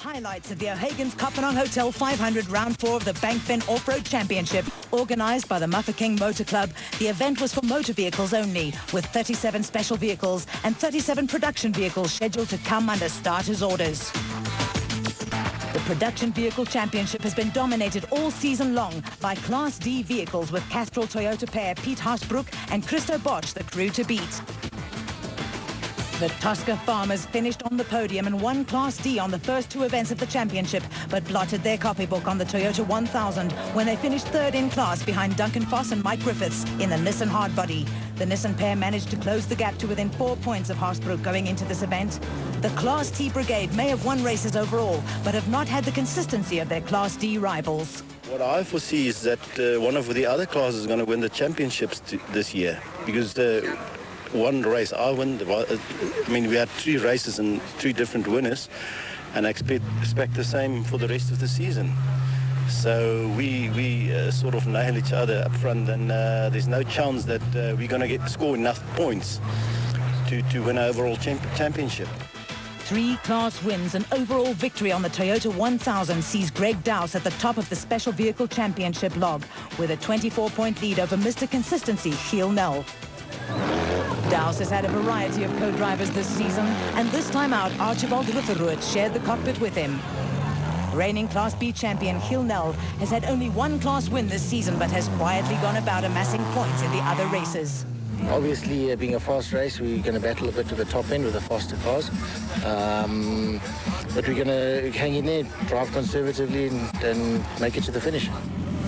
Highlights of the O'Hagan's Kopanong Hotel 500 Round 4 of the Bankfen Off-Road Championship. Organised by the Mafeking Motor Club, the event was for motor vehicles only, with 37 special vehicles and 37 production vehicles scheduled to come under starters' orders. The Production Vehicle Championship has been dominated all season long by Class D vehicles with Castrol Toyota pair Piet Haasbroek and Christo Bosch the crew to beat. The Tosca farmers finished on the podium and won Class D on the first two events of the championship, but blotted their copybook on the Toyota 1000 when they finished third in class behind Duncan Foss and Mike Griffiths in the Nissan hardbody. The Nissan pair managed to close the gap to within 4 points of Haasbroek going into this event. The Class T brigade may have won races overall, but have not had the consistency of their Class D rivals. What I foresee is that one of the other classes is going to win the championships this year, because one race I won. I mean, we had 3 races and 3 different winners, and I expect the same for the rest of the season. So we sort of nail each other up front, and there's no chance that we're going to score enough points to win an overall championship. 3 class wins and overall victory on the Toyota 1000 sees Greg Dowse at the top of the Special Vehicle Championship log with a 24-point lead over Mr. Consistency, Giel Nel. Dowse has had a variety of co-drivers this season, and this time out, Archibald Rutherwood shared the cockpit with him. Reigning Class B champion Giel Nel has had only 1 class win this season, but has quietly gone about amassing points in the other races. Obviously, being a fast race, we're going to battle a bit to the top end with the faster cars. But we're going to hang in there, drive conservatively, and make it to the finish.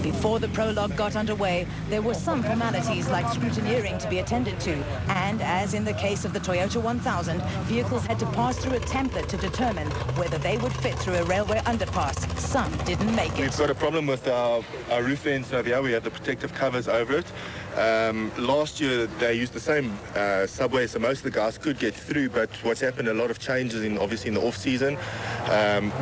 Before the prologue got underway, there were some formalities like scrutineering to be attended to, and as in the case of the Toyota 1000, vehicles had to pass through a template to determine whether they would fit through a railway underpass. Some didn't make it. We've got a problem with our roof vents over here. We have the protective covers over it. Last year they used the same subway, so most of the guys could get through, but what's happened, a lot of changes obviously in the off season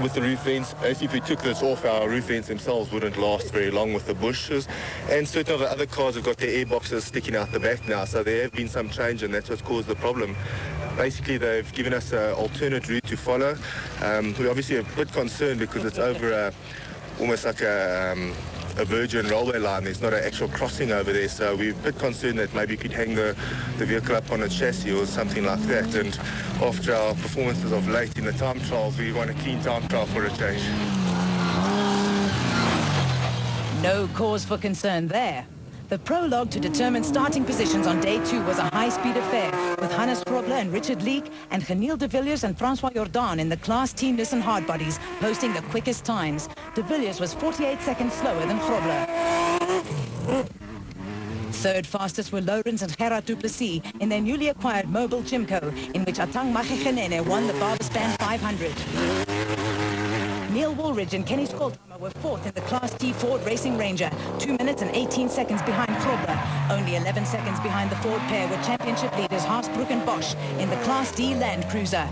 with the roof vents. Basically, if we took this off, our roof vents themselves wouldn't last very long with the bushes, and certain of the other cars have got their air boxes sticking out the back now, so there have been some change, and that's what's caused the problem. Basically, they've given us an alternate route to follow. We're obviously a bit concerned because it's over almost like a virgin railway line. There's not an actual crossing over there, so we're a bit concerned that maybe you could hang the vehicle up on a chassis or something like that. And after our performances of late in the time trials, we want a clean time trial for a change. No cause for concern there. The prologue to determine starting positions on day 2 was a high-speed affair, with Hannes Grobler and Richard Leek and Geniel de Villiers and Francois Jordan in the Class Team Nissan hardbodies posting the quickest times. De Villiers was 48 seconds slower than Grobler. Third fastest were Lourens and Gerard Duplessis in their newly acquired mobile Jimco, in which Atang Magegene won the Barbaspan 500. Neil Woolridge and Kenny Skolthammer were 4th in the Class T Ford Racing Ranger, 2 minutes and 18 seconds behind Grobler. Only 11 seconds behind the Ford pair were championship leaders Haasbroek and Bosch in the Class D Land Cruiser.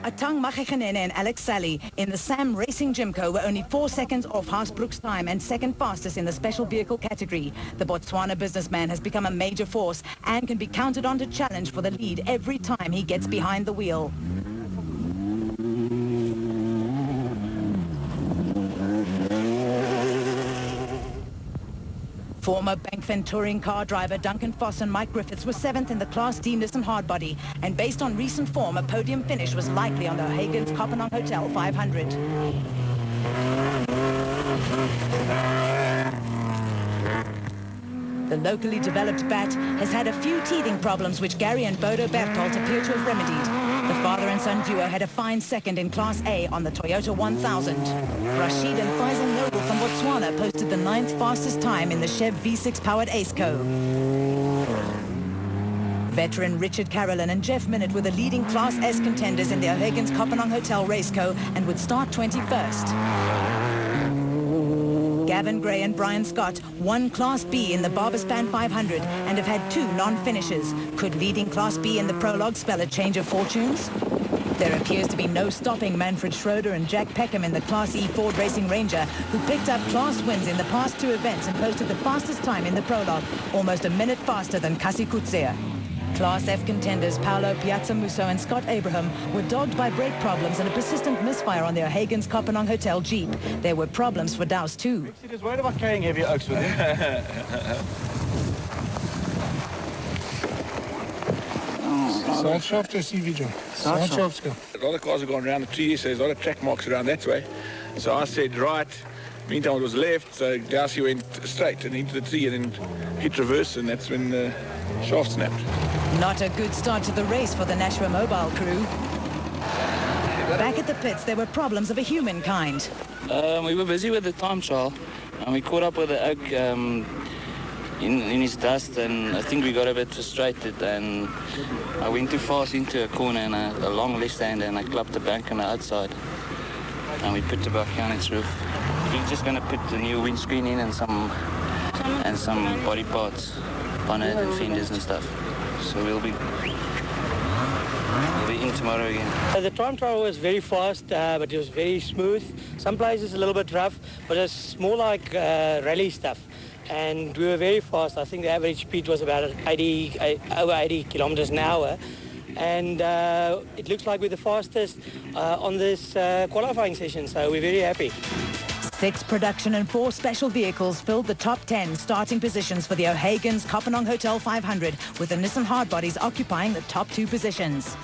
Atang Magegene and Alex Sally in the Sam Racing Jimco were only 4 seconds off Haasbroek's time and second fastest in the special vehicle category. The Botswana businessman has become a major force and can be counted on to challenge for the lead every time he gets behind the wheel. Former Bankfen touring car driver Duncan Foss and Mike Griffiths were 7th in the Class D Nissan hardbody, and based on recent form, a podium finish was likely on the O'Hagan's Kopanong Hotel 500. The locally developed bat has had a few teething problems which Gary and Bodo Berthold appear to have remedied. The father and son duo had a fine second in Class A on the Toyota 1000. Rashid and Faisal Noble from Botswana posted the 9th fastest time in the Chev V6-powered Aceco. Veteran Richard Carolyn and Jeff Minute were the leading Class S contenders in the O'Hagan's Kopanong Hotel Raceco and would start 21st. Gavin Gray and Brian Scott won Class B in the Barbaspan 500 and have had 2 non-finishes. Could leading Class B in the prologue spell a change of fortunes? There appears to be no stopping Manfred Schroeder and Jack Peckham in the Class E Ford Racing Ranger, who picked up class wins in the past 2 events and posted the fastest time in the prologue, almost a minute faster than Kasi Kutsea. Class F contenders Paolo Piazzamusso and Scott Abraham were dogged by brake problems and a persistent misfire on their Hagen's Kopanong Hotel Jeep. There were problems for Douse too. He was worried about carrying heavy oaks with him. Side shaft or CV joint? Side shaft. A lot of cars have gone around the tree, so there's a lot of track marks around that way. So I said right. Meantime, it was left, so Darcy went straight and into the tree and then hit reverse, and that's when the shaft snapped. Not a good start to the race for the Nashua Mobile crew. Back at the pits, there were problems of a human kind. We were busy with the time trial, and we caught up with the oak in his dust, and I think we got a bit frustrated, and I went too fast into a corner and a long left-hander, and I clubbed the bank on the outside, and we put the back on its roof. We're just going to put the new windscreen in and some body parts on it and fenders and stuff. So we'll be in tomorrow again. The time trial was very fast, but it was very smooth. Some places a little bit rough, but it's more like rally stuff. And we were very fast. I think the average speed was about over 80 kilometers an hour. And it looks like we're the fastest on this qualifying session, so we're very happy. 6 production and 4 special vehicles filled the top 10 starting positions for the O'Hagan's Kopanong Hotel 500, with the Nissan hardbodies occupying the top 2 positions.